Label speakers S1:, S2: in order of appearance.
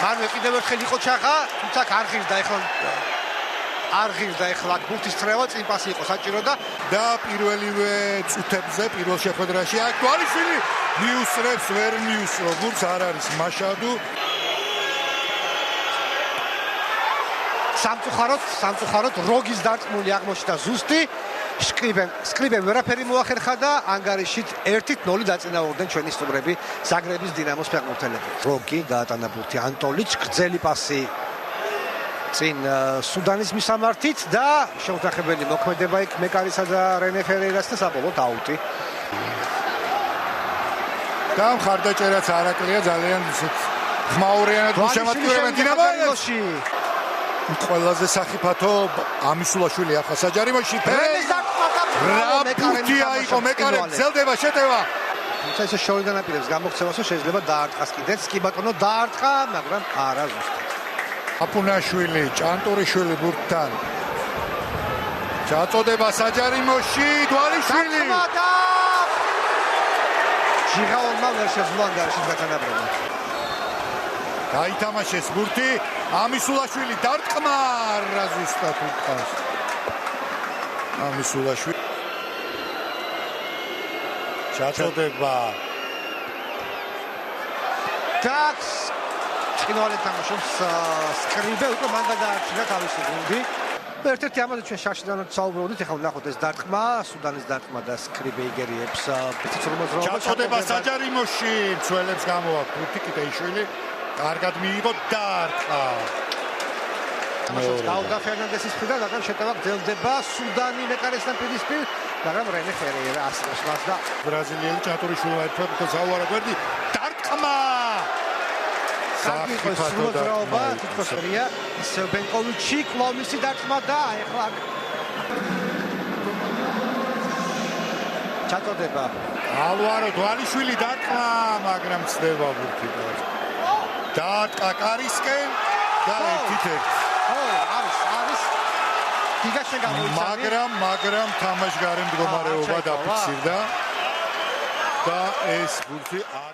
S1: მანვე კიდევ ერთხელ იყო ჩახა, თუმცა არ ღირდა ეხლა გულთის წრევა, წინ პასი იყო საჭირო და
S2: პირველივე წუთებზე პირველ შეხვედრაში აქ თვალიშვილი მიუსწრებს, ვერ მიუსწრო გულს, არ არის მაშადუ.
S1: სამწუხაროდ როგის დარწმული აღმოჩნდა ზუსტი. სკრიბემ ვერაფერი მოახერხა და ანგარიშით 1-0 დაწინაურდნენ ჩვენი სტუმრები ზაგრების დინამოს ფეხბურთელები. როგი გაატანა ბურთი ანტოლიჩ, გრძელი პასი წინ სუდანის მისამართით და შეუძახებელი მოქმედება იქ მეკარისა და რენე ფერეირას და საბოლოოდ აუტი.
S2: და მხარდაჭერაც არაკლია ძალიან ისეთ ხმაურიანად გულშემატკივრებენ დინამოში. ყველაზე სახიფათო ამისულაშვილი ახლა საჯარიმოში რაბუთია იყო მეკარე გრძელდება შეტევა.
S1: თუმცა ეს შორიდან აპირებს გამოქცევას, რომ შეიძლება დაარტყას კიდეც. კი ბატონო დაარტყა, მაგრამ არა ზუსტად.
S2: აფუნაშვილი, ჭანტურიშვილი ბურთთან. ჩაწოდება საჯარიმოში, დვალიშვილი.
S1: ჟიღაონმა ვერ შეძლო ანგარიშის გათანაბრება.
S2: გაითამაშეს ბურთი, ამისულაშვილი დარტყმა, რა ზუსტად უთქავს. ამისულაშვილი. ჩაწოდება.
S1: დაქს ჭინვალე თამაშობს სკრიბე, უკვე მან გადაარჩინა თავისი გუნდი. ერთ-ერთი ამაზე ჩვენ შაშიდან საუბრობდით, ეხლა ვნახოთ ეს დარტყმა, სუდანის დარტყმა და სკრიბე იგერიებს ფიცრომაზრობა.
S2: ჩაწოდება საჯარიმოში, მცველებს გამოაქვს ბურთი კიტეიშვილი. კარგად მიიღო დარტყმა.
S1: გაუდა ფერნანდესის მხრიდან, მაგრამ შეტევა გრძელდება სუდანი მეკარესთან პირისპირ, მაგრამ რენე ფერეირა ასწრებს მას და
S2: ბრაზილიელი ჭანტურიშვილმა ერთად ზაუარა გვერდი დარტყმა.
S1: საფრთხო დროობა თითქოს რია სერბენკოვიჩი კლომისი დარტყმა და ეხლა ჩაწოდება.
S2: ალვარო დვალიშვილი დარტყმა, მაგრამ ცდება ბურთი დაარტყა კარისკენ და ერთ-ერთი.
S1: არის გიგაშენ გამოიცადა,
S2: მაგრამ თამაშგარე მდგომარეობა დაფიქსირდა და ეს ბურთი არ